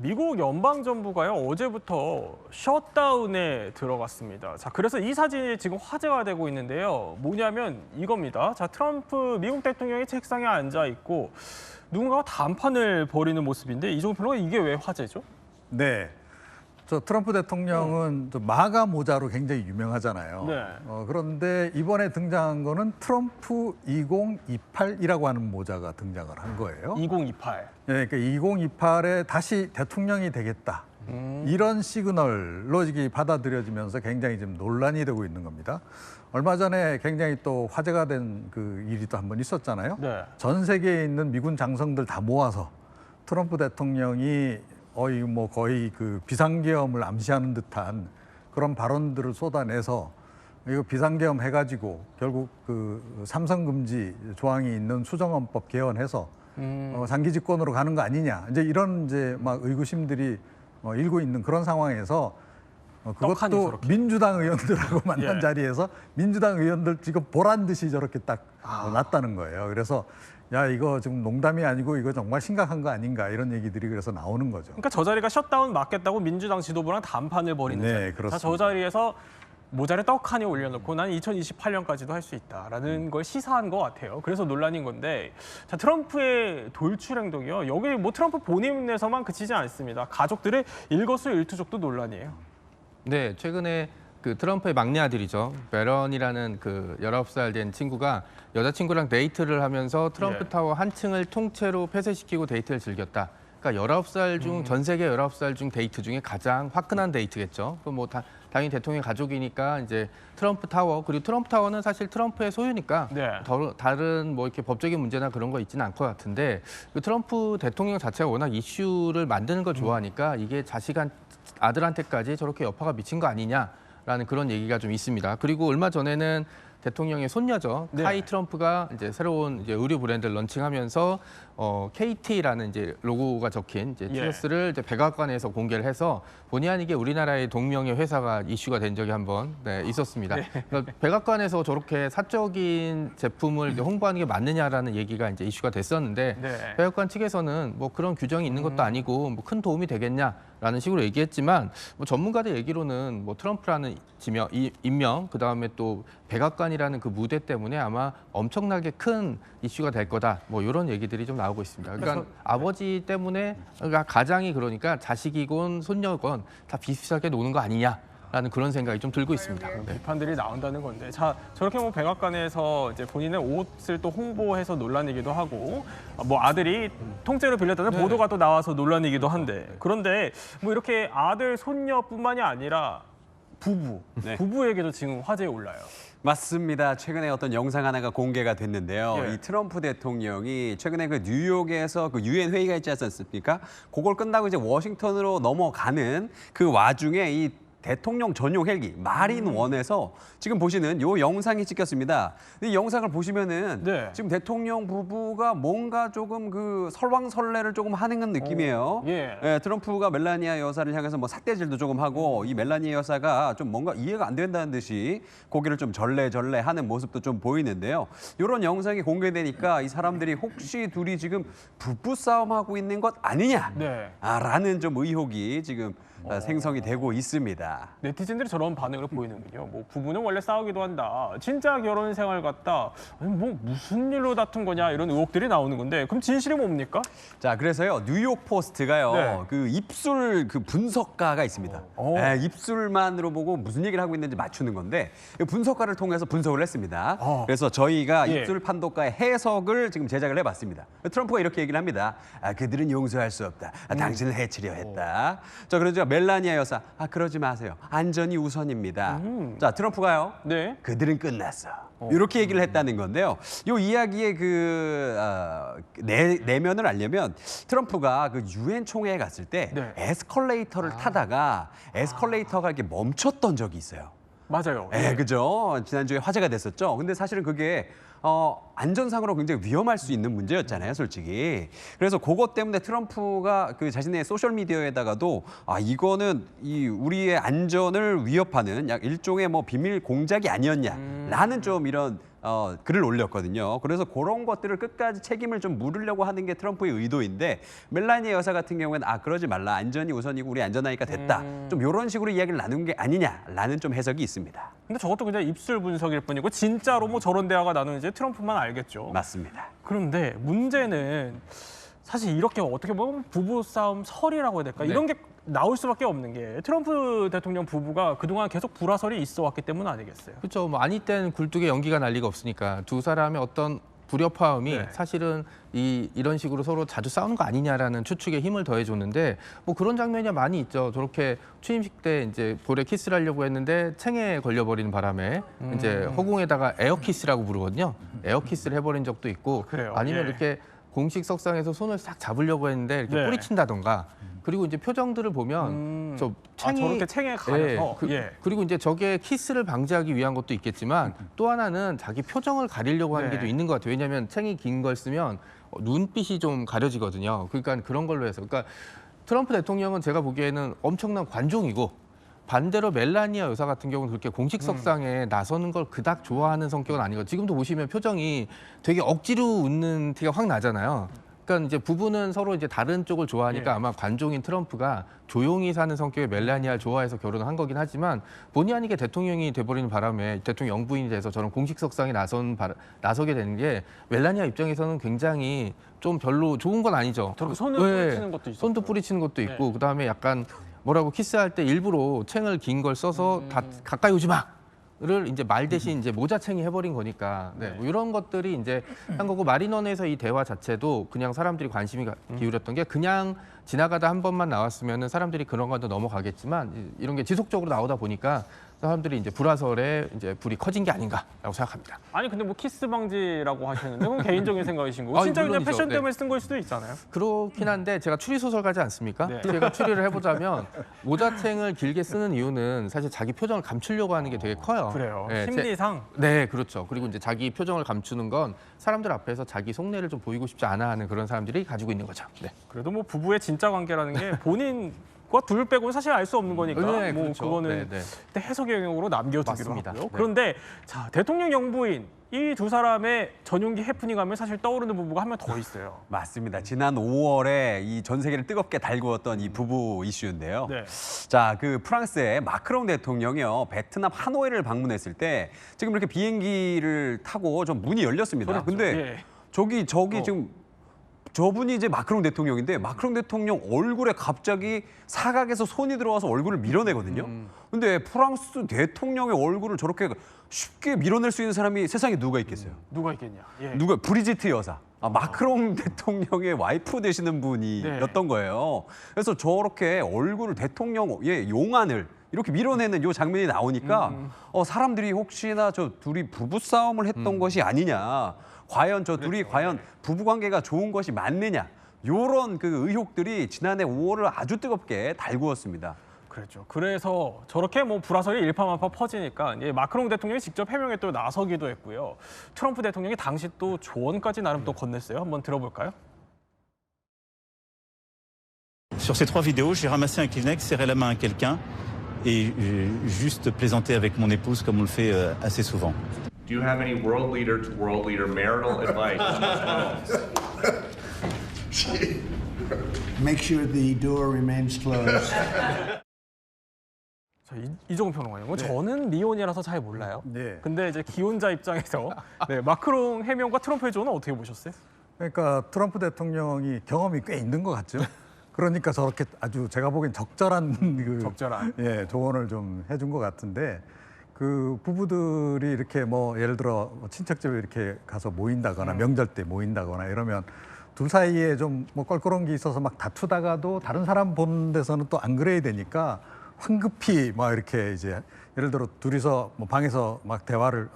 미국 연방정부가요, 어제부터 셧다운에 들어갔습니다. 자, 그래서 이 사진이 지금 화제가 되고 있는데요. 뭐냐면 이겁니다. 자, 트럼프 미국 대통령이 책상에 앉아 있고 누군가가談판을 벌이는 모습인데 이종훈 평론가 이게 왜 화제죠? 네. 저 트럼프 대통령은 저 마가 모자로 굉장히 유명하잖아요. 네. 그런데 이번에 등장한 거는 트럼프 2028이라고 하는 모자가 등장을 한 거예요. 2028. 네, 그러니까 2028에 다시 대통령이 되겠다. 이런 시그널로 이게 받아들여지면서 굉장히 지금 논란이 되고 있는 겁니다. 얼마 전에 굉장히 또 화제가 된 그 일이 또 한 번 있었잖아요. 네. 전 세계에 있는 미군 장성들 다 모아서 트럼프 대통령이 거의 그 비상계엄을 암시하는 듯한 그런 발언들을 쏟아내서 이거 비상계엄 해가지고 결국 그 삼성금지 조항이 있는 수정헌법 개헌해서 장기 집권으로 가는 거 아니냐, 이제 막 의구심들이 일고 있는 그런 상황에서 떡하니 그것도 저렇게. 민주당 의원들하고 만난 예. 자리에서 민주당 의원들 지금 보란 듯이 저렇게 딱 났다는 거예요. 그래서 야, 이거 지금 농담이 아니고 이거 정말 심각한 거 아닌가, 이런 얘기들이 그래서 나오는 거죠. 그러니까 저 자리가 셧다운 맞겠다고 민주당 지도부랑談판을 벌이는 네, 자리. 그렇습니다. 자, 저 자리에서 모자를 떡하니 올려놓고 난 2028년까지도 할 수 있다라는 걸 시사한 것 같아요. 그래서 논란인 건데, 자, 트럼프의 돌출 행동이요. 여기 뭐 트럼프 본인에서만 그치지 않습니다. 가족들의 일거수일투족도 논란이에요. 네, 최근에 그 트럼프의 막내 아들이죠. 베런이라는 그 19살 된 친구가 여자친구랑 데이트를 하면서 트럼프 예. 타워 한 층을 통째로 폐쇄시키고 데이트를 즐겼다. 그러니까 19살 중 전 세계 19살 중 데이트 중에 가장 화끈한 데이트겠죠. 그 뭐 당연히 대통령 가족이니까 이제 트럼프 타워, 그리고 트럼프 타워는 사실 트럼프의 소유니까 네. 다른 뭐 이렇게 법적인 문제나 그런 거 있지는 않을 것 같은데, 그 트럼프 대통령 자체가 워낙 이슈를 만드는 걸 좋아하니까 이게 아들한테까지 저렇게 여파가 미친 거 아니냐라는 그런 얘기가 좀 있습니다. 그리고 얼마 전에는 대통령의 손녀죠. 네. 카이 트럼프가 이제 새로운 이제 의류 브랜드를 런칭하면서 KT라는 이제 로고가 적힌 이제 예. 티셔츠를 이제 백악관에서 공개를 해서 본의 아니게 우리나라의 동명의 회사가 이슈가 된 적이 한번 있었습니다. 그러니까 백악관에서 저렇게 사적인 제품을 이제 홍보하는 게 맞느냐라는 얘기가 이제 이슈가 됐었는데, 네. 백악관 측에서는 뭐 그런 규정이 있는 것도 아니고 뭐 큰 도움이 되겠냐라는 식으로 얘기했지만, 뭐 전문가들 얘기로는 뭐 트럼프라는 임명, 그 다음에 또 백악관이라는 그 무대 때문에 아마 엄청나게 큰 이슈가 될 거다, 뭐 이런 얘기들이 좀 나오고 있습니다. 그러니까 아버지 때문에, 그러니까 가장이 그러니까 자식이건 손녀건 다 비슷하게 노는 거 아니냐라는 그런 생각이 좀 들고 있습니다. 네. 비판들이 나온다는 건데, 자, 저렇게 뭐 백악관에서 이제 본인의 옷을 또 홍보해서 논란이기도 하고, 뭐 아들이 통째로 빌렸다는 네. 보도가 또 나와서 논란이기도 한데, 그런데 뭐 이렇게 아들 손녀뿐만이 아니라 네. 부부에게도 지금 화제에 올라요. 맞습니다. 최근에 어떤 영상 하나가 공개가 됐는데요. 예. 이 트럼프 대통령이 최근에 그 뉴욕에서 그 유엔 회의가 있지 않습니까? 그걸 끝나고 이제 워싱턴으로 넘어가는 그 와중에 이 대통령 전용 헬기 마린 원에서 지금 보시는 요 영상이 찍혔습니다. 이 영상을 보시면은 네. 지금 대통령 부부가 뭔가 조금 그 설왕설래를 조금 하는 느낌이에요. 예. 트럼프가 멜라니아 여사를 향해서 뭐 삿대질도 조금 하고, 이 멜라니아 여사가 좀 뭔가 이해가 안 된다는 듯이 고개를 좀 절레절레 하는 모습도 좀 보이는데요. 이런 영상이 공개되니까 이 사람들이 혹시 둘이 지금 부부싸움하고 있는 것 아니냐? 네. 라는 좀 의혹이 지금 생성이 되고 있습니다. 네티즌들이 저런 반응을 보이는군요. 뭐 부부는 원래 싸우기도 한다. 진짜 결혼 생활 같다. 아니 뭐 무슨 일로 다툰 거냐, 이런 의혹들이 나오는 건데, 그럼 진실이 뭡니까? 자, 그래서요, 뉴욕 포스트가요, 네. 그 입술 그 분석가가 있습니다. 입술만으로 보고 무슨 얘기를 하고 있는지 맞추는 건데, 이 분석가를 통해서 분석을 했습니다. 그래서 저희가 예. 입술 판독가의 해석을 지금 제작을 해봤습니다. 트럼프가 이렇게 얘기를 합니다. 그들은 용서할 수 없다. 당신을 해치려 했다. 자, 그러죠. 멜라니아 여사, 그러지 마세요. 안전이 우선입니다. 자, 트럼프가요. 네. 그들은 끝났어. 이렇게 얘기를 했다는 건데요. 이 이야기의 그 내면을 알려면 트럼프가 그 유엔 총회에 갔을 때 네. 에스컬레이터를 타다가 에스컬레이터가 이렇게 멈췄던 적이 있어요. 맞아요. 그죠? 지난주에 화제가 됐었죠. 근데 사실은 그게 안전상으로 굉장히 위험할 수 있는 문제였잖아요, 솔직히. 그래서 그것 때문에 트럼프가 그 자신의 소셜 미디어에다가도 이거는 우리의 안전을 위협하는 약 일종의 뭐 비밀 공작이 아니었냐라는 좀 이런 글을 올렸거든요. 그래서 그런 것들을 끝까지 책임을 좀 물으려고 하는 게 트럼프의 의도인데 멜라니아 여사 같은 경우에는 그러지 말라. 안전이 우선이고 우리 안전하니까 됐다. 좀 이런 식으로 이야기를 나눈 게 아니냐라는 좀 해석이 있습니다. 근데 저것도 그냥 입술 분석일 뿐이고 진짜로 뭐 저런 대화가 나누는지 트럼프만 알겠죠. 맞습니다. 그런데 문제는 사실 이렇게 어떻게 보면 부부 싸움 설이라고 해야 될까? 네. 이런 게 나올 수밖에 없는 게 트럼프 대통령 부부가 그동안 계속 불화설이 있어 왔기 때문 아니겠어요? 그렇죠. 뭐 아니 땐 굴뚝에 연기가 날 리가 없으니까 두 사람의 어떤 불협화음이 네. 사실은 이런 식으로 서로 자주 싸우는 거 아니냐라는 추측에 힘을 더해줬는데 뭐 그런 장면이 많이 있죠. 저렇게 취임식 때 이제 볼에 키스를 하려고 했는데 챙에 걸려버리는 바람에 이제 허공에다가 에어키스라고 부르거든요. 에어키스를 해버린 적도 있고 그래요. 아니면 예. 이렇게 공식 석상에서 손을 싹 잡으려고 했는데 이렇게 네. 뿌리친다던가 그리고 이제 표정들을 보면 저 챙이 저렇게 챙에 가려서 그리고 이제 저게 키스를 방지하기 위한 것도 있겠지만 또 하나는 자기 표정을 가리려고 하는 게 네. 좀 있는 것 같아요. 왜냐하면 챙이 긴 걸 쓰면 눈빛이 좀 가려지거든요. 그러니까 그런 걸로 해서 그러니까 트럼프 대통령은 제가 보기에는 엄청난 관종이고 반대로 멜라니아 여사 같은 경우는 그렇게 공식 석상에 나서는 걸 그닥 좋아하는 성격은 아니고 지금도 보시면 표정이 되게 억지로 웃는 티가 확 나잖아요. 그러니까 이제 부부는 서로 이제 다른 쪽을 좋아하니까 예. 아마 관종인 트럼프가 조용히 사는 성격의 멜라니아를 좋아해서 결혼을 한 거긴 하지만 본의 아니게 대통령이 돼버리는 바람에 대통령 영부인이 돼서 저런 공식 석상에 나서게 되는 게 멜라니아 입장에서는 굉장히 좀 별로 좋은 건 아니죠. 저렇게 손을 네. 뿌리치는 것도 있었고. 손도 뿌리치는 것도 있고 그다음에 약간 뭐라고 키스할 때 일부러 챙을 긴 걸 써서 다 가까이 오지 마를 이제 말 대신 이제 모자챙이 해버린 거니까 뭐 이런 것들이 이제 한 거고 마린원에서 이 대화 자체도 그냥 사람들이 관심이 기울였던 게 그냥 지나가다 한 번만 나왔으면은 사람들이 그런 건도 넘어가겠지만 이런 게 지속적으로 나오다 보니까 사람들이 이제 불화설에 이제 불이 커진 게 아닌가라고 생각합니다. 아니 근데 뭐 키스 방지라고 하시는데 그건 개인적인 생각이신 거고 아니, 진짜 그냥 물론이죠. 패션 네. 때문에 쓴 걸 수도 있잖아요. 그렇긴 한데 제가 추리 소설가지 않습니까? 네. 제가 추리를 해보자면 모자챙을 길게 쓰는 이유는 사실 자기 표정을 감추려고 하는 게 되게 커요. 그래요. 네, 심리상. 네, 그렇죠. 그리고 이제 자기 표정을 감추는 건 사람들 앞에서 자기 속내를 좀 보이고 싶지 않아 하는 그런 사람들이 가지고 있는 거죠. 네. 그래도 뭐 부부의 진짜 관계라는 게 본인과 둘 빼고는 사실 알 수 없는 거니까 네, 뭐 그렇죠. 그거는 네, 네. 그때 해석의 영역으로 남겨두기도 맞습니다. 하고요. 네. 그런데 자 대통령 영부인 이 두 사람의 전용기 해프닝하면 사실 떠오르는 부부가 한 명 더 있어요. 맞습니다. 지난 5월에 이 전 세계를 뜨겁게 달구었던 이 부부 이슈인데요. 네. 자, 그 프랑스의 마크롱 대통령이요. 베트남 하노이를 방문했을 때 지금 이렇게 비행기를 타고 좀 문이 열렸습니다. 그렇죠. 근데 예. 저기 지금 저분이 이제 마크롱 대통령인데 마크롱 대통령 얼굴에 갑자기 사각에서 손이 들어와서 얼굴을 밀어내거든요. 근데 프랑스 대통령의 얼굴을 저렇게 쉽게 밀어낼 수 있는 사람이 세상에 누가 있겠어요? 누가 있겠냐. 예. 누가 브리지트 여사. 마크롱 대통령의 와이프 되시는 분이었던 거예요. 그래서 저렇게 얼굴을 대통령의 용안을 이렇게 밀어내는 요 장면이 나오니까 사람들이 혹시나 저 둘이 부부 싸움을 했던 것이 아니냐. 과연 저 둘이 과연 부부 관계가 좋은 것이 맞느냐. 요런 그 의혹들이 지난해 5월을 아주 뜨겁게 달구었습니다. 그렇죠. 그래서 저렇게 뭐 불화설이 일파만파 퍼지니까 이제 마크롱 대통령이 직접 해명에 또 나서기도 했고요. 트럼프 대통령이 당시 또 조언까지 나름 또 건넸어요. 한번 들어볼까요? Sur ces 3 vidéos, j'ai ramassé un Kleenex, serré la main à quelqu'un et juste plaisanté avec mon épouse comme on le fait assez souvent. Do you have any world leader to world leader marital advice? Make sure the door remains closed. 자, 이종훈 평론가님, 뭐 저는 미혼이라서 잘 몰라요. 네. 근데 이제 기혼자 입장에서 마크롱 해명과 트럼프의 조언은 어떻게 보셨어요? 그러니까 트럼프 대통령이 경험이 꽤 있는 것 같죠. 그러니까 저렇게 아주 제가 보기엔 적절한 적절한. 조언을 좀 해준 것 같은데 그 부부들이 이렇게 뭐 예를 들어 친척집에 이렇게 가서 모인다거나 명절 때 모인다거나 이러면 둘 사이에 좀 뭐 껄끄러운 게 있어서 막 다투다가도 다른 사람 보는 데서는 또 안 그래야 되니까 황급히 막 이렇게 이제 예를 들어 둘이서 뭐 방에서 막 대화를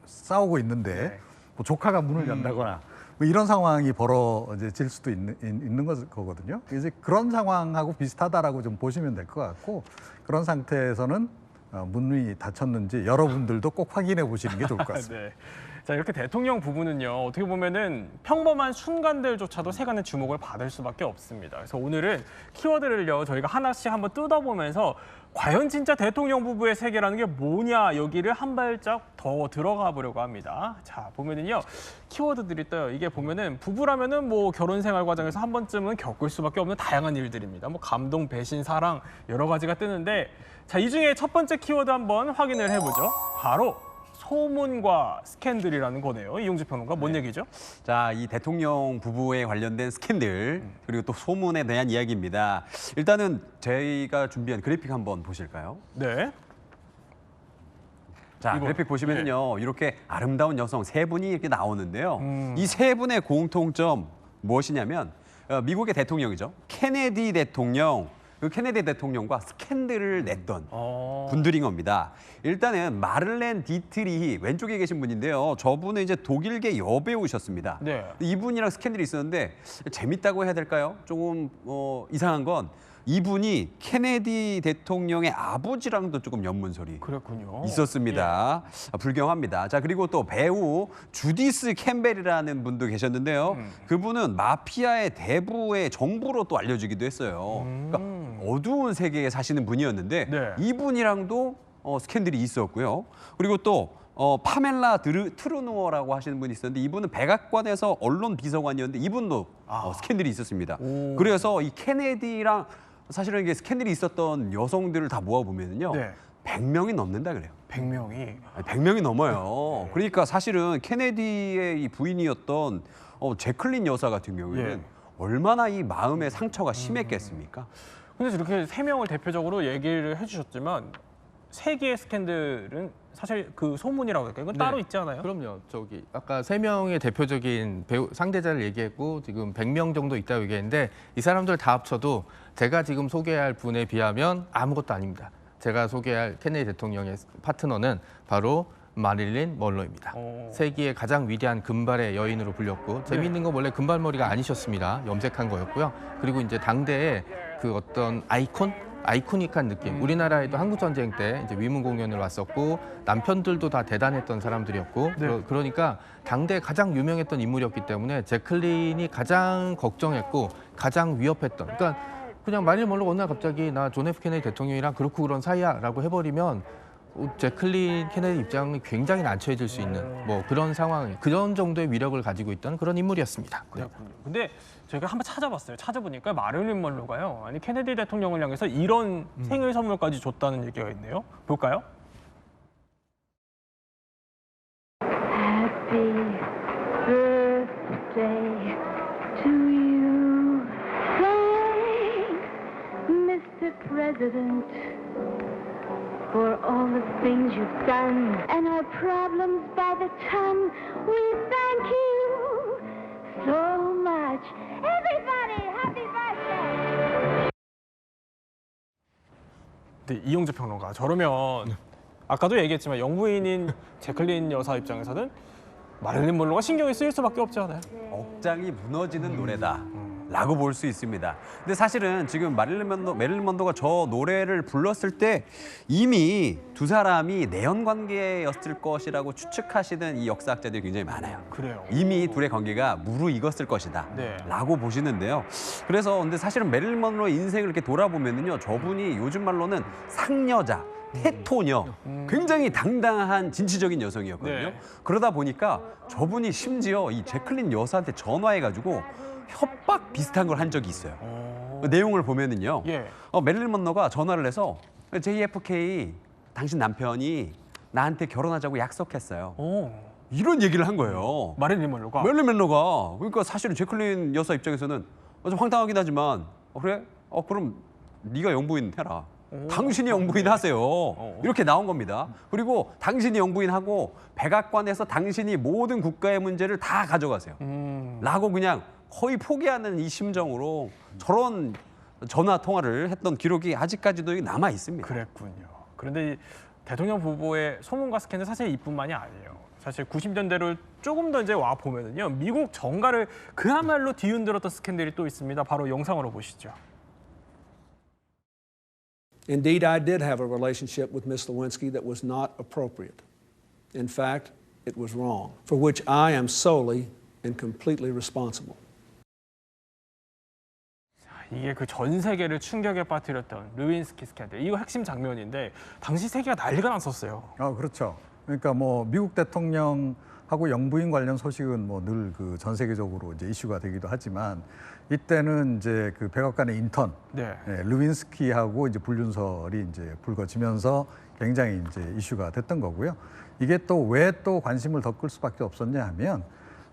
싸우고 있는데 뭐 조카가 문을 연다거나 뭐 이런 상황이 벌어질 수도 있는 거거든요. 이제 그런 상황하고 비슷하다라고 좀 보시면 될 것 같고 그런 상태에서는 문이 닫혔는지 여러분들도 꼭 확인해 보시는 게 좋을 것 같습니다. 네. 자, 이렇게 대통령 부부는요, 어떻게 보면은 평범한 순간들조차도 세간의 주목을 받을 수밖에 없습니다. 그래서 오늘은 키워드를요, 저희가 하나씩 한번 뜯어보면서 과연 진짜 대통령 부부의 세계라는 게 뭐냐, 여기를 한 발짝 더 들어가 보려고 합니다. 자, 보면은요, 키워드들이 떠요. 이게 보면은 부부라면은 뭐 결혼 생활 과정에서 한 번쯤은 겪을 수밖에 없는 다양한 일들입니다. 뭐 감동, 배신, 사랑 여러 가지가 뜨는데, 자, 이 중에 첫 번째 키워드 한번 확인을 해보죠. 바로 소문과 스캔들이라는 거네요. 이용재 평론가, 뭔 얘기죠? 자, 이 대통령 부부에 관련된 스캔들 그리고 또 소문에 대한 이야기입니다. 일단은 저희가 준비한 그래픽 한번 보실까요? 네. 자, 이거, 그래픽 보시면요, 이렇게 아름다운 여성 세 분이 이렇게 나오는데요. 이 세 분의 공통점 무엇이냐면 미국의 대통령이죠. 케네디 대통령. 그 케네디 대통령과 스캔들을 냈던 분들인 겁니다. 일단은 마를렌 디트리히 왼쪽에 계신 분인데요. 저분은 이제 독일계 여배우셨습니다. 네. 이분이랑 스캔들이 있었는데 재밌다고 해야 될까요? 조금 이상한 건 이분이 케네디 대통령의 아버지랑도 조금 연문설이 그렇군요. 있었습니다. 불경합니다. 자, 그리고 또 배우 주디스 캠벨이라는 분도 계셨는데요. 그분은 마피아의 대부의 정부로 또 알려지기도 했어요. 그러니까 어두운 세계에 사시는 분이었는데 네. 이분이랑도 스캔들이 있었고요. 그리고 또 파멜라 트루누어라고 하시는 분이 있었는데 이분은 백악관에서 언론 비서관이었는데 이분도 스캔들이 있었습니다. 그래서 이 케네디랑 사실은 이게 스캔들이 있었던 여성들을 다 모아보면요. 네. 100명이 넘는다 그래요. 100명이. 100명이 넘어요. 그러니까 사실은 케네디의 이 부인이었던 제클린 여사 같은 경우에는 예. 얼마나 이 마음의 상처가 심했겠습니까? 근데 이렇게 세 명을 대표적으로 얘기를 해주셨지만 세 개의 스캔들은 사실 그 소문이라고 할까요? 이건 따로 있지 않아요? 그럼요. 저기 아까 세 명의 대표적인 배우 상대자를 얘기했고 지금 100명 정도 있다고 얘기했는데 이 사람들 다 합쳐도 제가 지금 소개할 분에 비하면 아무것도 아닙니다. 제가 소개할 케네디 대통령의 파트너는 바로 마릴린 먼로입니다. 세기의 가장 위대한 금발의 여인으로 불렸고 재미있는 건 원래 금발머리가 아니셨습니다. 염색한 거였고요. 그리고 이제 당대의 그 어떤 아이코닉한 느낌. 우리나라에도 한국전쟁 때 이제 위문 공연을 왔었고 남편들도 다 대단했던 사람들이었고 그러니까 당대에 가장 유명했던 인물이었기 때문에 제클린이 가장 걱정했고 가장 위협했던 그러니까 그냥 마릴린 먼로가 어느 날 갑자기 나 존 F 케네디 대통령이랑 그렇고 그런 사이야라고 해버리면 제클린 케네디 입장이 굉장히 난처해질 수 있는 뭐 그런 상황, 그런 정도의 위력을 가지고 있던 그런 인물이었습니다. 네. 그렇군요. 근데 저희가 한번 찾아봤어요. 찾아보니까 마릴린 먼로가요. 아니 케네디 대통령을 향해서 이런 생일 선물까지 줬다는 얘기가 있네요. 볼까요? Happy birthday to you. Thanks, Mr. President, for all the things you've done and our problems by the ton. We thank you so much. Everybody, happy birthday! 네, 이용재 평론가. 저러면 아까도 얘기했지만 영부인인 제클린 여사 입장에서는 마릴린 먼로가 신경이 쓰일 수밖에 없지 않아요? 억장이 무너지는 노래다. 라고 볼 수 있습니다. 근데 사실은 지금 메릴린 먼로가 저 노래를 불렀을 때 이미 두 사람이 내연 관계였을 것이라고 추측하시는 이 역사학자들이 굉장히 많아요. 그래요. 이미 둘의 관계가 무르익었을 것이다. 네. 라고 보시는데요. 그래서 근데 사실은 메릴린 먼로의 인생을 이렇게 돌아보면요. 저분이 요즘 말로는 상여자, 테토녀, 굉장히 당당한 진취적인 여성이었거든요. 네. 그러다 보니까 저분이 심지어 이 제클린 여사한테 전화해가지고 협박 비슷한 걸 한 적이 있어요. 내용을 보면은요. 예. 메릴린 먼로가 전화를 해서 JFK 당신 남편이 나한테 결혼하자고 약속했어요. 이런 얘기를 한 거예요. 마릴린 먼로가. 메릴린 먼로가. 그러니까 사실은 제클린 여사 입장에서는 좀 황당하긴 하지만 그래? 그럼 네가 영부인 해라. 당신이 영부인 하세요. 이렇게 나온 겁니다. 그리고 당신이 영부인하고 백악관에서 당신이 모든 국가의 문제를 다 가져가세요. 라고 그냥 거의 포기하는 이 심정으로 저런 전화 통화를 했던 기록이 아직까지도 남아 있습니다. 그랬군요. 그런데 이 대통령 부부의 소문과 스캔은 사실 이뿐만이 아니에요. 사실 90년대를 조금 더 이제 와 보면은요, 미국 정가를 그야말로 뒤흔들었던 스캔들이 또 있습니다. 바로 영상으로 보시죠. Indeed, I did have a relationship with Miss Lewinsky that was not appropriate. In fact, it was wrong, for which I am solely and completely responsible. 이게 그 전 세계를 충격에 빠뜨렸던 르윈스키 스캔들. 이거 핵심 장면인데 당시 세계가 난리가 났었어요. 그렇죠. 그러니까 뭐 미국 대통령하고 영부인 관련 소식은 뭐 늘 그 전 세계적으로 이제 이슈가 되기도 하지만 이때는 이제 그 백악관의 인턴 네. 르윈스키하고 이제 불륜설이 이제 불거지면서 굉장히 이제 이슈가 됐던 거고요. 이게 또 왜 또 관심을 더 끌 수밖에 없었냐 하면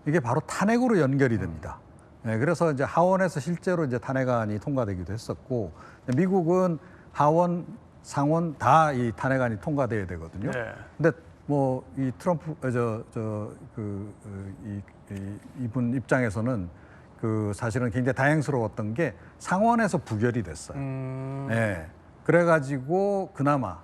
이게 바로 탄핵으로 연결이 됩니다. 그래서 이제 하원에서 실제로 이제 탄핵안이 통과되기도 했었고 미국은 하원, 상원 다 이 탄핵안이 통과돼야 되거든요. 네. 근데 뭐 이 트럼프 이분 입장에서는 그 사실은 굉장히 다행스러웠던 게 상원에서 부결이 됐어요. 네. 그래가지고 그나마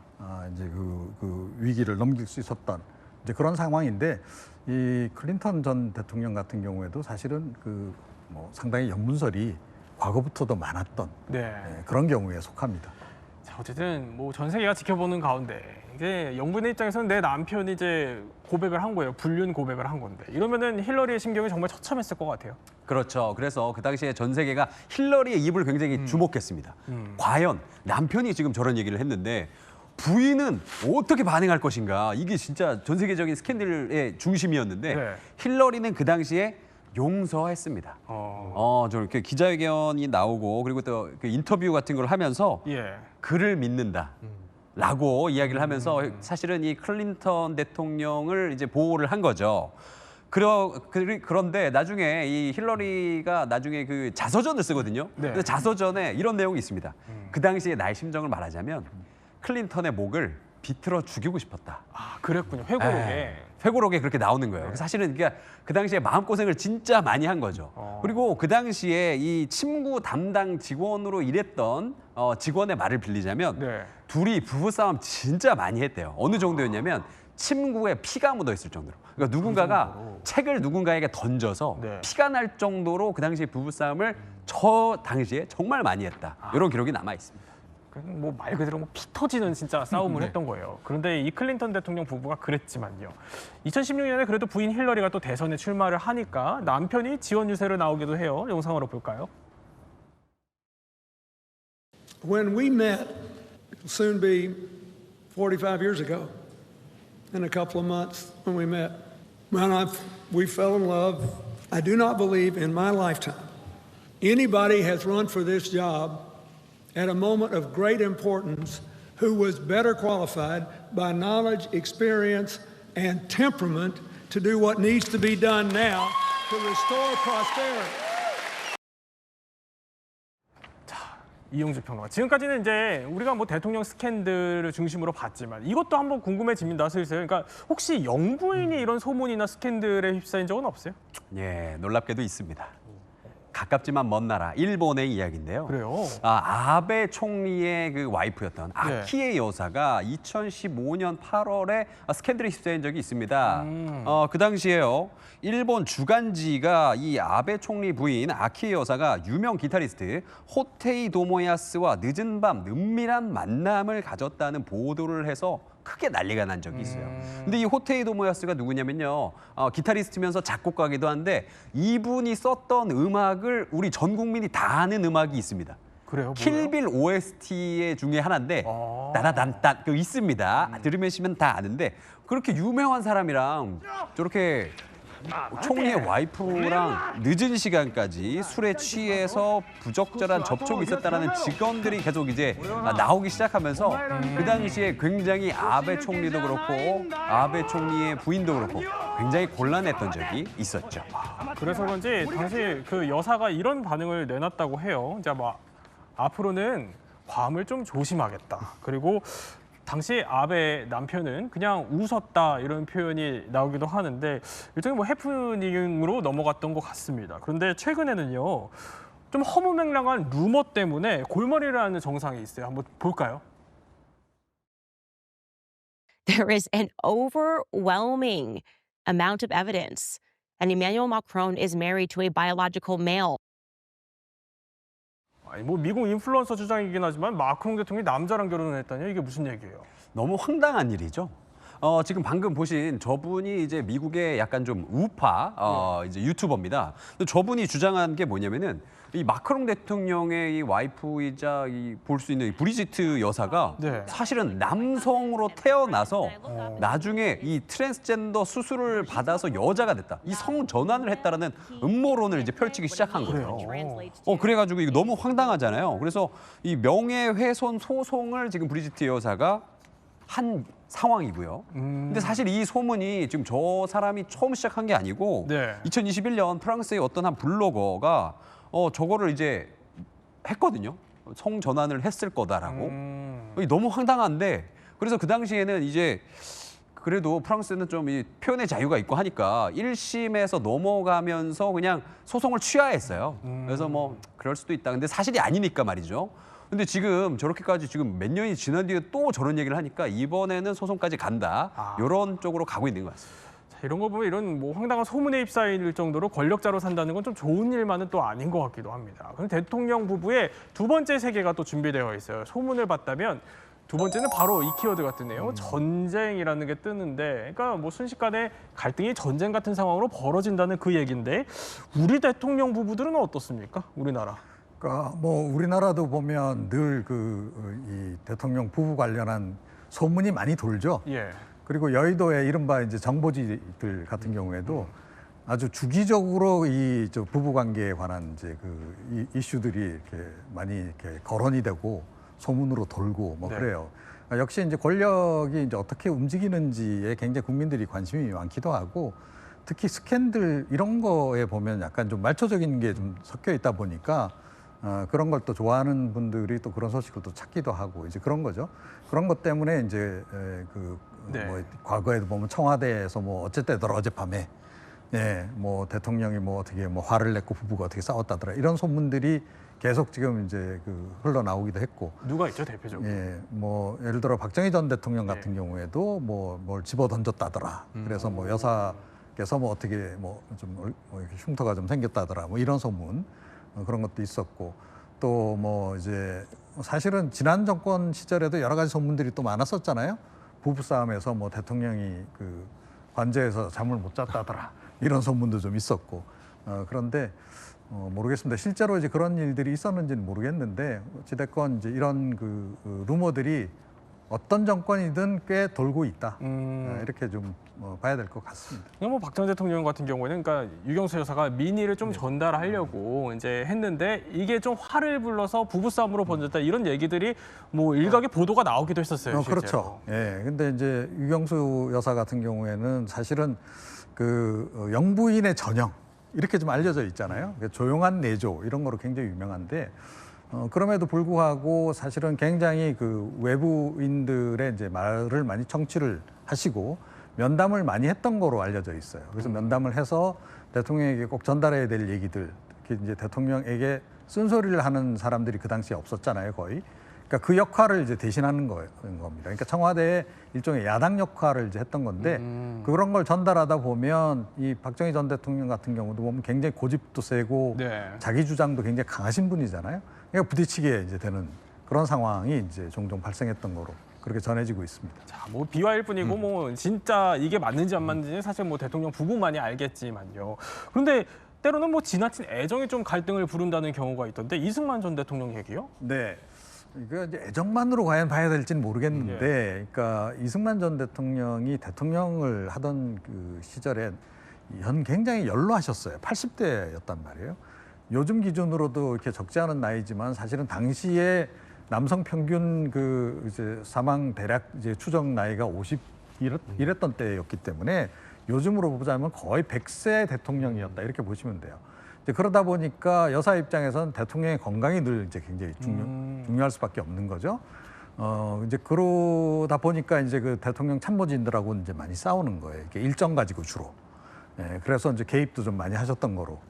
이제 그 위기를 넘길 수 있었던 이제 그런 상황인데 이 클린턴 전 대통령 같은 경우에도 사실은 그 뭐 상당히 연문설이 과거부터도 많았던 네. 그런 경우에 속합니다. 자, 어쨌든 뭐 전 세계가 지켜보는 가운데 이제 영부인의 입장에서는 내 남편이 이제 고백을 한 거예요. 불륜 고백을 한 건데 이러면은 힐러리의 심경이 정말 처참했을 것 같아요. 그렇죠. 그래서 그 당시에 전 세계가 힐러리의 입을 굉장히 주목했습니다. 과연 남편이 지금 저런 얘기를 했는데 부인은 어떻게 반응할 것인가. 이게 진짜 전 세계적인 스캔들의 중심이었는데 네. 힐러리는 그 당시에 용서했습니다. 저렇게 기자회견이 나오고 그리고 또 그 인터뷰 같은 걸 하면서 예. 그를 믿는다. 라고 이야기를 하면서 사실은 이 클린턴 대통령을 이제 보호를 한 거죠. 그런데 나중에 이 힐러리가 나중에 그 자서전을 쓰거든요. 네. 근데 자서전에 이런 내용이 있습니다. 그 당시에 나의 심정을 말하자면 클린턴의 목을 비틀어 죽이고 싶었다. 아, 그랬군요. 회고록에. 회고록에 그렇게 나오는 거예요. 사실은 그러니까 그 당시에 마음고생을 진짜 많이 한 거죠. 그리고 그 당시에 이 침구 담당 직원으로 일했던 직원의 말을 빌리자면 네. 둘이 부부싸움 진짜 많이 했대요. 어느 정도였냐면 침구에 피가 묻어 있을 정도로. 그러니까 누군가가 책을 누군가에게 던져서 네. 피가 날 정도로 그 당시에 부부싸움을 저 당시에 정말 많이 했다. 이런 기록이 남아 있습니다. 뭐 말 그대로 뭐 피 터지는 진짜 싸움을 했던 거예요. 그런데 이 클린턴 대통령 부부가 그랬지만요. 2016년에 그래도 부인 힐러리가 또 대선에 출마를 하니까 남편이 지원 유세를 나오기도 해요. 영상으로 볼까요? When we met, it'll soon be 45 years ago, in a couple of months when we met, we fell in love. I do not believe in my lifetime anybody has run for this job at a moment of great importance who was better qualified by knowledge, experience, and temperament to do what needs to be done now to restore prosperity. 이용주 평론가. 지금까지는 이제 우리가 뭐 대통령 스캔들을 중심으로 봤지만 이것도 한번 궁금해집니다, 슬슬. 그러니까 혹시 영부인이 이런 소문이나 스캔들에 휩싸인 적은 없어요? 예, 놀랍게도 있습니다. 가깝지만 먼 나라 일본의 이야기인데요. 그래요? 아베 총리의 그 와이프였던 아키에 여사가 2015년 8월에 스캔들에 휩싸인 적이 있습니다. 그 당시에요. 일본 주간지가 이 아베 총리 부인 아키에 여사가 유명 기타리스트 호테이 도모야스와 늦은 밤 은밀한 만남을 가졌다는 보도를 해서 크게 난리가 난 적이 있어요. 근데 이 호테이 도모야스가 누구냐면요. 기타리스트면서 작곡가기도 한데 이분이 썼던 음악을 우리 전 국민이 다 아는 음악이 있습니다. 그래요? 킬빌 OST 중에 하나인데 따라단딴 그 있습니다. 들으시면 다 아는데 그렇게 유명한 사람이랑 저렇게 총리의 와이프랑 늦은 시간까지 술에 취해서 부적절한 접촉이 있었다라는 직원들이 계속 이제 나오기 시작하면서 그 당시에 굉장히 아베 총리도 그렇고 아베 총리의 부인도 그렇고 굉장히 곤란했던 적이 있었죠. 그래서 그런지 당시 그 여사가 이런 반응을 내놨다고 해요. 이제 뭐 앞으로는 과음을 좀 조심하겠다. 그리고 당시 아베 남편은 그냥 웃었다 이런 표현이 나오기도 하는데 일종의 뭐 해프닝으로 넘어갔던 것 같습니다. 그런데 최근에는요 좀 허무맹랑한 루머 때문에 골머리를 하는 정상이 있어요. 한번 볼까요? There is an overwhelming amount of evidence, and Emmanuel Macron is married to a biological male. 아니 뭐 미국 인플루언서 주장이긴 하지만 마크롱 대통령이 남자랑 결혼을 했다니 이게 무슨 얘기예요? 너무 황당한 일이죠. 지금 방금 보신 저분이 이제 미국의 약간 좀 우파 이제 유튜버입니다. 근데 저분이 주장한 게 뭐냐면은 이 마크롱 대통령의 이 와이프이자 이 볼 수 있는 이 브리지트 여사가 네. 사실은 남성으로 태어나서 나중에 이 트랜스젠더 수술을 받아서 여자가 됐다. 이 성 전환을 했다라는 음모론을 이제 펼치기 시작한 거예요. 그래가지고 이거 너무 황당하잖아요. 그래서 이 명예훼손 소송을 지금 브리지트 여사가 한 상황이고요. 근데 사실 이 소문이 지금 저 사람이 처음 시작한 게 아니고 네. 2021년 프랑스의 어떤 한 블로거가 저거를 이제 했거든요. 성 전환을 했을 거다라고. 이게 너무 황당한데 그래서 그 당시에는 이제 그래도 프랑스는 좀 이 표현의 자유가 있고 하니까 1심에서 넘어가면서 그냥 소송을 취하했어요. 그래서 뭐 그럴 수도 있다. 근데 사실이 아니니까 말이죠. 근데 지금 저렇게까지 지금 몇 년이 지난 뒤에 또 저런 얘기를 하니까 이번에는 소송까지 간다. 이런 쪽으로 가고 있는 것 같습니다. 이런 거 보면 이런 뭐 황당한 소문에 휩싸일 정도로 권력자로 산다는 건 좀 좋은 일만은 또 아닌 것 같기도 합니다. 그럼 대통령 부부의 두 번째 세계가 또 준비되어 있어요. 소문을 봤다면 두 번째는 바로 이 키워드가 뜨네요. 전쟁이라는 게 뜨는데, 그러니까 뭐 순식간에 갈등이 전쟁 같은 상황으로 벌어진다는 그 얘기인데 우리 대통령 부부들은 어떻습니까? 우리나라. 그러니까 뭐 우리나라도 보면 늘 이 대통령 부부 관련한 소문이 많이 돌죠. 예. 그리고 여의도의 이른바 이제 정보지들 같은 경우에도 아주 주기적으로 이 저 부부 관계에 관한 이제 이 이슈들이 이렇게 많이 이렇게 거론이 되고 소문으로 돌고 뭐 네. 그래요. 역시 이제 권력이 이제 어떻게 움직이는지에 굉장히 국민들이 관심이 많기도 하고 특히 스캔들 이런 거에 보면 약간 좀 말초적인 게 좀 섞여 있다 보니까 그런 걸 또 좋아하는 분들이 또 그런 소식을 또 찾기도 하고 이제 그런 거죠. 그런 것 때문에 이제 네. 뭐 과거에도 보면 청와대에서 뭐 어쨌대더라 어젯밤에 뭐 대통령이 뭐 어떻게 뭐 화를 냈고 부부가 어떻게 싸웠다더라 이런 소문들이 계속 지금 이제 흘러나오기도 했고. 누가 있죠, 대표적으로? 뭐 예를 들어 박정희 전 대통령 같은 경우에도 뭐 뭘 집어 던졌다더라. 그래서 뭐 여사께서 뭐 어떻게 뭐 좀 흉터가 좀 생겼다더라. 뭐 이런 소문 그런 것도 있었고 또 뭐 이제 사실은 지난 정권 시절에도 여러 가지 소문들이 또 많았었잖아요. 부부 싸움에서 뭐 대통령이 관저에서 잠을 못 잤다더라. 이런 소문도 좀 있었고 그런데. 모르겠습니다. 실제로 이제 그런 일들이 있었는지는 모르겠는데 어찌됐건 이제 이런 루머들이 어떤 정권이든 꽤 돌고 있다. 이렇게 좀 봐야 될 것 같습니다. 뭐 박 전 대통령 같은 경우에는 그러니까 유경수 여사가 민의를 좀 전달하려고 이제 했는데 이게 좀 화를 불러서 부부싸움으로 번졌다 이런 얘기들이 뭐 일각의 보도가 나오기도 했었어요. 실제로. 그렇죠. 근데 이제 유경수 여사 같은 경우에는 사실은 영부인의 전형 이렇게 좀 알려져 있잖아요. 조용한 내조 이런 거로 굉장히 유명한데 그럼에도 불구하고 사실은 굉장히 외부인들의 이제 말을 많이 청취를 하시고 면담을 많이 했던 거로 알려져 있어요. 그래서 면담을 해서 대통령에게 꼭 전달해야 될 얘기들, 특히 이제 대통령에게 쓴소리를 하는 사람들이 그 당시에 없었잖아요, 거의. 그러니까 그 역할을 이제 대신하는 겁니다. 그러니까 청와대의 일종의 야당 역할을 이제 했던 건데 그런 걸 전달하다 보면 이 박정희 전 대통령 같은 경우도 보면 굉장히 고집도 세고 자기 주장도 굉장히 강하신 분이잖아요. 그러니까 부딪히게 이제 되는 그런 상황이 이제 종종 발생했던 거로 그렇게 전해지고 있습니다. 자, 뭐 비화일 뿐이고 뭐 진짜 이게 맞는지 안 맞는지는 사실 뭐 대통령 부부만이 알겠지만요. 그런데 때로는 뭐 지나친 애정이 좀 갈등을 부른다는 경우가 있던데 이승만 전 대통령 얘기요? 네. 이거 이제 애정만으로 과연 봐야 될지는 모르겠는데, 그러니까 이승만 전 대통령이 대통령을 하던 시절에 굉장히 연로하셨어요. 80대였단 말이에요. 요즘 기준으로도 이렇게 적지 않은 나이지만 사실은 당시에 남성 평균 이제 사망 대략 이제 추정 나이가 50 이랬던 때였기 때문에 요즘으로 보자면 거의 100세 대통령이었다 이렇게 보시면 돼요. 이제 그러다 보니까 여사 입장에서는 대통령의 건강이 늘 이제 굉장히 중요할 수밖에 없는 거죠. 이제 그러다 보니까 이제 대통령 참모진들하고 이제 많이 싸우는 거예요. 이렇게 일정 가지고 주로. 그래서 이제 개입도 좀 많이 하셨던 거로.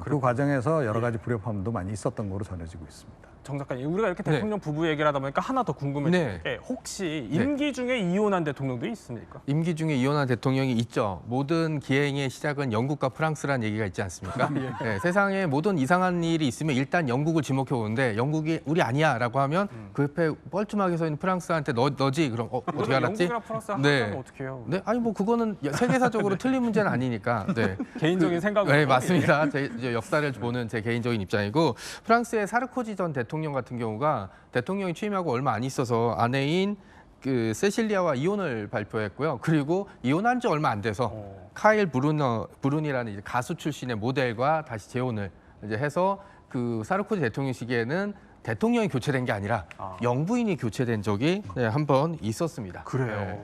그 과정에서 여러 가지 불협화음도 많이 있었던 거로 전해지고 있습니다. 정 작가님, 우리가 이렇게 대통령 부부 얘기를 하다 보니까 하나 더 궁금해지는 게 혹시 임기 중에 이혼한 대통령도 있습니까? 임기 중에 이혼한 대통령이 있죠. 모든 기행의 시작은 영국과 프랑스라는 얘기가 있지 않습니까? 네, 세상에 모든 이상한 일이 있으면 일단 영국을 지목해 오는데 영국이 우리 아니야라고 하면 그 옆에 뻘쭘하게 서 있는 프랑스한테 너지? 그럼 어떻게 알았지? 영국이랑 프랑스 하면 어떻게 해요? 네, 아니 뭐 그거는 세계사적으로 틀린 문제는 아니니까. 네. 개인적인 생각으로. 네, 맞습니다. 제 이제 역사를 보는 제 개인적인 입장이고 프랑스의 사르코지 전 대통령 같은 경우가 대통령이 취임하고 얼마 안 있어서 아내인 그 세실리아와 이혼을 발표했고요. 그리고 이혼한 지 얼마 안 돼서 카일 브룬이라는 이제 가수 출신의 모델과 다시 재혼을 이제 해서 그 사르코지 대통령 시기에는 대통령이 교체된 게 아니라 영부인이 교체된 적이 한 번 있었습니다. 그래요. 네.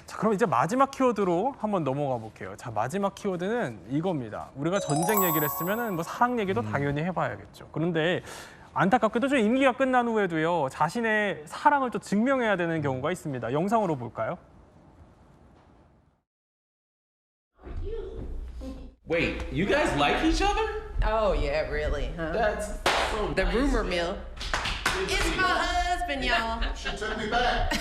자, 그럼 이제 마지막 키워드로 한번 넘어가 볼게요. 자, 마지막 키워드는 이겁니다. 우리가 전쟁 얘기를 했으면은 뭐 사랑 얘기도 당연히 해봐야겠죠. 그런데 안타깝게도 좀 임기가 끝난 후에도요, 자신의 사랑을 또 증명해야 되는 경우가 있습니다. 영상으로 볼까요? Wait, you guys like each other? Oh yeah, really, huh? That's so The nice. rumor mill. It's my husband, y'all. She took me back.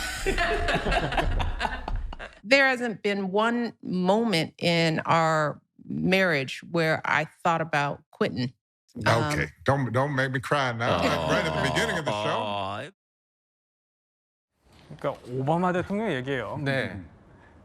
There hasn't been one moment in our marriage where I thought about quitting. Okay, don't make me cry now. Right at the beginning of the show. 그러니까 오바마 대통령 얘기예요. 네.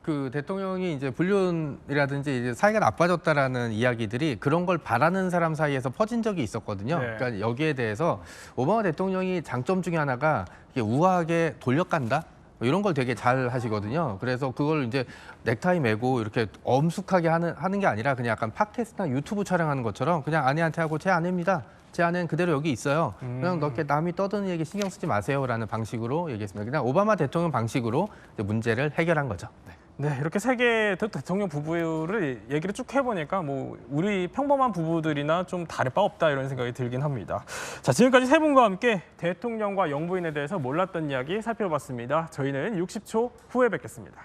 그 대통령이 이제 불륜이라든지 이제 사이가 나빠졌다라는 이야기들이 그런 걸 바라는 사람 사이에서 퍼진 적이 있었거든요. 네. 그러니까 여기에 대해서 오바마 대통령이 장점 중에 하나가 이게 우아하게 돌려간다. 이런 걸 되게 잘 하시거든요. 그래서 그걸 이제 넥타이 메고 이렇게 엄숙하게 하는 게 아니라 그냥 약간 팟캐스트나 유튜브 촬영하는 것처럼 그냥 아내한테 하고 제 아내입니다. 제 아내는 그대로 여기 있어요. 그냥 이렇게 남이 떠드는 얘기 신경 쓰지 마세요라는 방식으로 얘기했습니다. 그냥 오바마 대통령 방식으로 이제 문제를 해결한 거죠. 네, 이렇게 세계 대통령 부부를 얘기를 쭉 해보니까 뭐 우리 평범한 부부들이나 좀 다를 바 없다 이런 생각이 들긴 합니다. 자, 지금까지 세 분과 함께 대통령과 영부인에 대해서 몰랐던 이야기 살펴봤습니다. 저희는 60초 후에 뵙겠습니다.